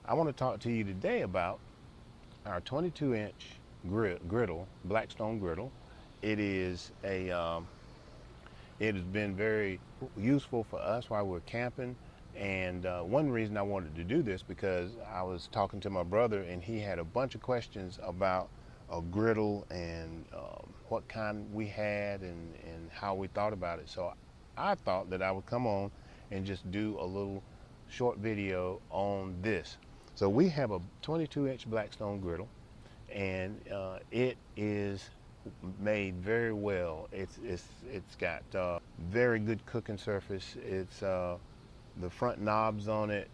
I want to talk to you today about our 22-inch griddle, Blackstone griddle. It is it has been very useful for us while we're camping. And one reason I wanted to do this because I was talking to my brother and he had a bunch of questions about a griddle and what kind we had and how we thought about it. So I thought that I would come on and just do a little short video on this. So we have a 22-inch Blackstone griddle, and it is made very well. It's got very good cooking surface. It's the front knobs on it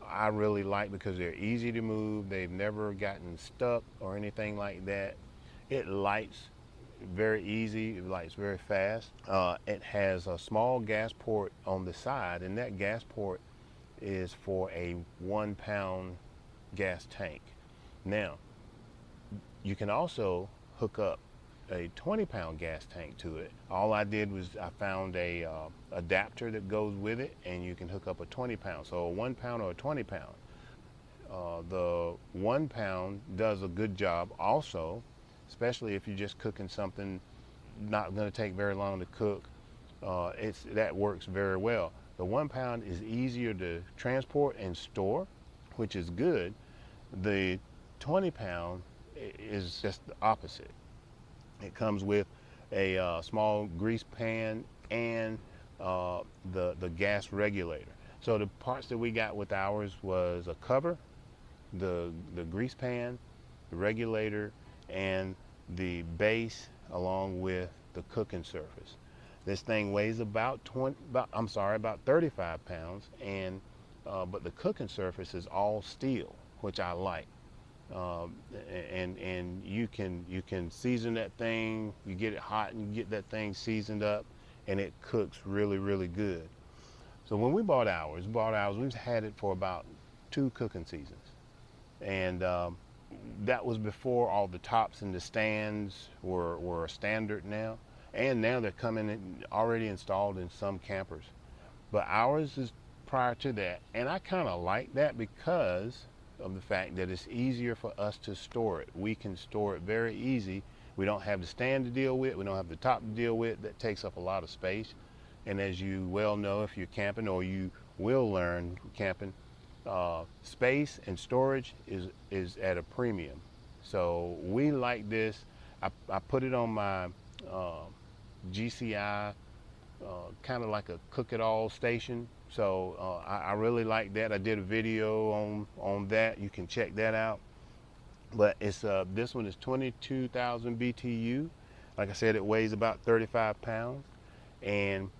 I really like because they're easy to move. They've never gotten stuck or anything like that. It lights very easy. It lights very fast. It has a small gas port on the side, and that gas port is for a 1-pound gas tank. Now, you can also hook up a 20-pound gas tank to it. All I did was I found a adapter that goes with it, and you can hook up a 20-pound, so a 1-pound or a 20-pound. The 1-pound does a good job also, especially if you're just cooking something not going to take very long to cook. That works very well. The 1-pound is easier to transport and store, which is good. The 20-pound is just the opposite. It comes with a small grease pan and the gas regulator. So the parts that we got with ours was a cover, the grease pan, the regulator, and the base along with the cooking surface. This thing weighs about 35 pounds, and but the cooking surface is all steel, which I like. And you can season that thing. You get it hot and you get that thing seasoned up, and it cooks really good. So when we bought ours, we've had it for about 2 cooking seasons, and that was before all the tops and the stands were standard now, and now they're coming in already installed in some campers. But ours is prior to that, and I kind of like that because of the fact that it's easier for us to store it. We can store it very easy. We don't have the stand to deal with. We don't have the top to deal with. That takes up a lot of space. And as you well know, if you're camping, or you will learn camping, space and storage is at a premium. So we like this. I put it on my GCI, kind of like a cook-it-all station. So I really like that. I did a video on that. You can check that out. But it's this one is 22,000 BTU. Like I said, it weighs about 35 pounds. And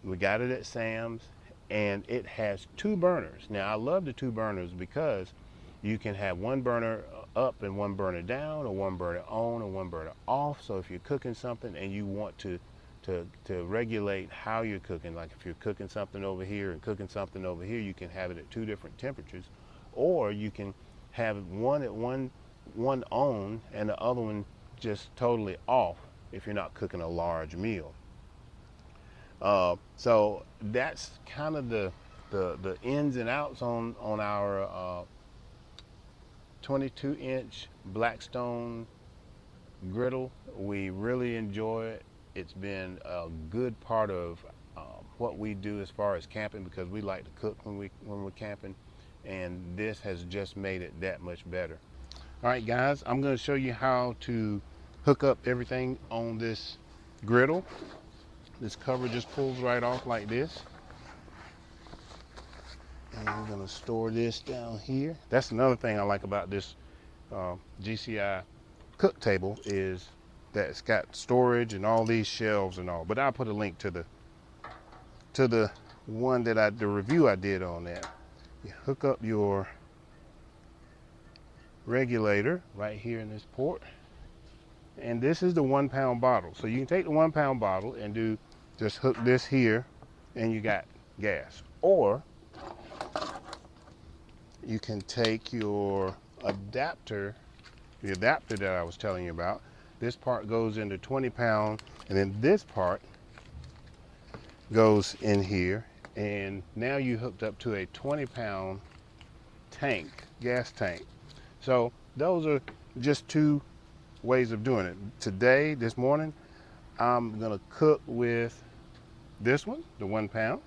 we got it at Sam's. And it has 2 burners. Now, I love the 2 burners because you can have 1 burner up and 1 burner down, or 1 burner on and 1 burner off. So if you're cooking something and you want to regulate how you're cooking, like if you're cooking something over here and cooking something over here, you can have it at 2 different temperatures, or you can have one at one on and the other one just totally off if you're not cooking a large meal. So that's kind of the ins and outs on our 22-inch Blackstone griddle. We really enjoy it. It's been a good part of what we do as far as camping, because we like to cook when we're camping, and this has just made it that much better. All right, guys, I'm going to show you how to hook up everything on this griddle. This cover just pulls right off like this, and we're going to store this down here. That's another thing I like about this GCI cook table, is that it's got storage and all these shelves and all. But I'll put a link to the one that the review I did on that. You hook up your regulator right here in this port, and this is the 1-pound bottle. So you can take the 1-pound bottle and just hook this here, and you got gas. Or you can take your adapter, the adapter that I was telling you about. This part goes into 20-pound, and then this part goes in here, and now you hooked up to a 20-pound tank, gas tank. So those are just two ways of doing it. Today, this morning, I'm gonna cook with this one, the 1 pound.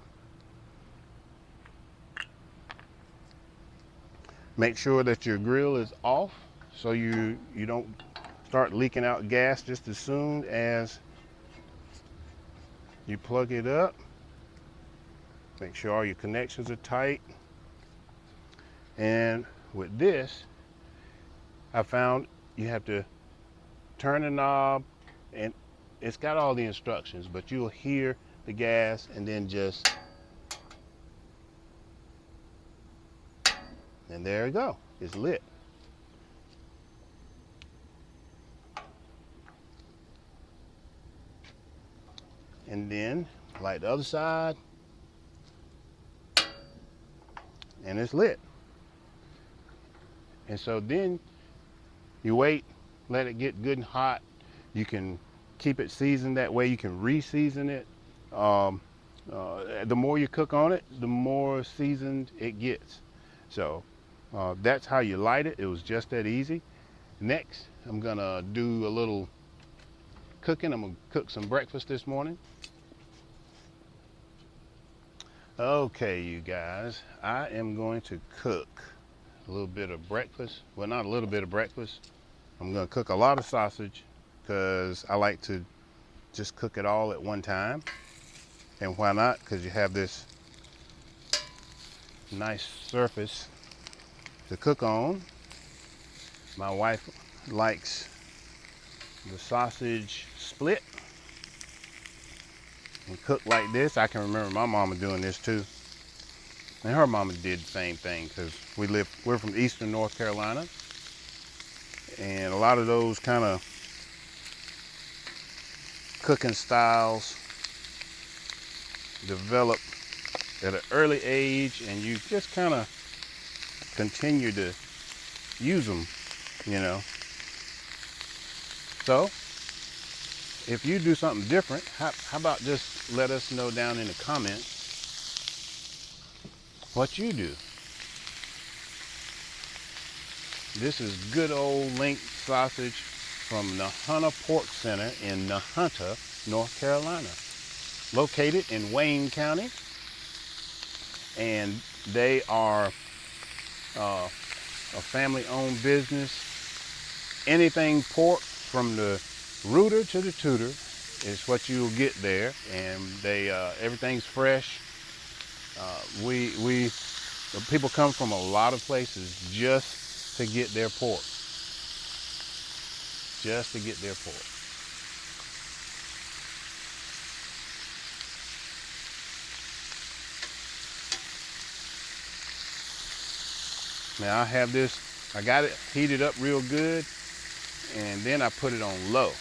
Make sure that your grill is off so you don't start leaking out gas just as soon as you plug it up. Make sure all your connections are tight. And with this, I found you have to turn the knob, and it's got all the instructions, but you'll hear the gas and then just, and there you go, it's lit. And then light the other side, and it's lit. And so then you wait, let it get good and hot. You can keep it seasoned that way. You can re-season it. The more you cook on it, the more seasoned it gets. So that's how you light it. It was just that easy. Next, I'm gonna do a little cooking. I'm gonna cook some breakfast this morning. Okay, you guys, I am going to cook a little bit of breakfast. Well, not a little bit of breakfast. I'm gonna cook a lot of sausage because I like to just cook it all at one time. And why not? Because you have this nice surface to cook on. My wife likes the sausage split and cooked like this. I can remember my mama doing this too. And her mama did the same thing because we're from eastern North Carolina. And a lot of those kind of cooking styles develop at an early age, and you just kind of continue to use them, you know. So if you do something different, how about just let us know down in the comments what you do. This is good old link sausage from Nahunta Pork Center in Nahunta, North Carolina, located in Wayne County. And they are a family-owned business. Anything pork from the rooter to the tutor is what you'll get there, and they everything's fresh. People come from a lot of places just to get their pork. Just to get their pork. Now I have this, I got it heated up real good, and then I put it on low.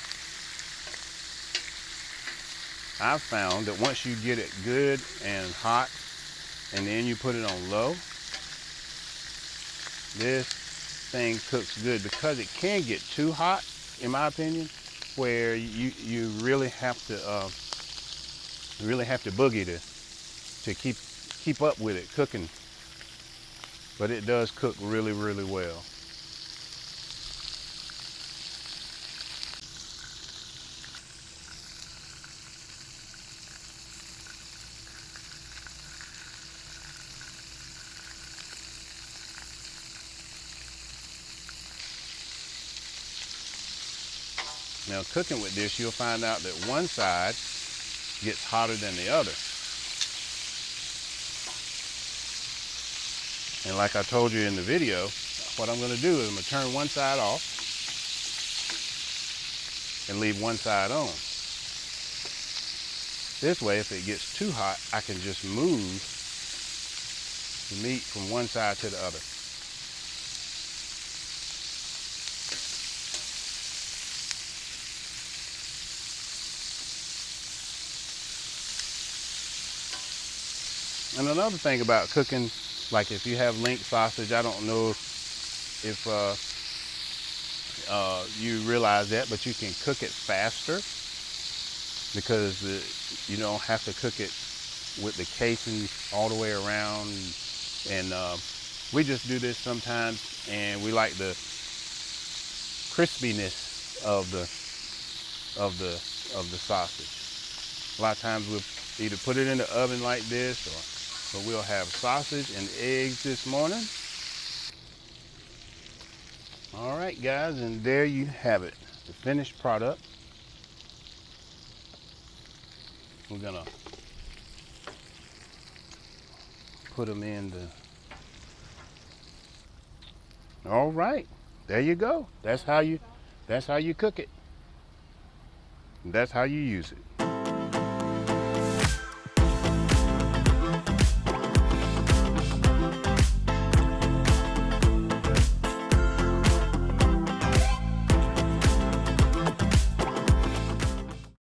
I've found that once you get it good and hot, and then you put it on low, this thing cooks good, because it can get too hot, in my opinion, where you really have to boogie to keep up with it cooking. But it does cook really, really well. Now, cooking with this, you'll find out that one side gets hotter than the other. And like I told you in the video, what I'm going to do is I'm going to turn one side off and leave one side on. This way, if it gets too hot, I can just move the meat from one side to the other. And another thing about cooking, like if you have link sausage, I don't know if you realize that, but you can cook it faster because you don't have to cook it with the casing all the way around. And We just do this sometimes, and we like the crispiness of the sausage. A lot of times we'll either put it in the oven like this, or but we'll have sausage and eggs this morning. All right, guys, and there you have it, the finished product. We're gonna put them in the. All right, there you go. That's how you cook it. That's how you use it.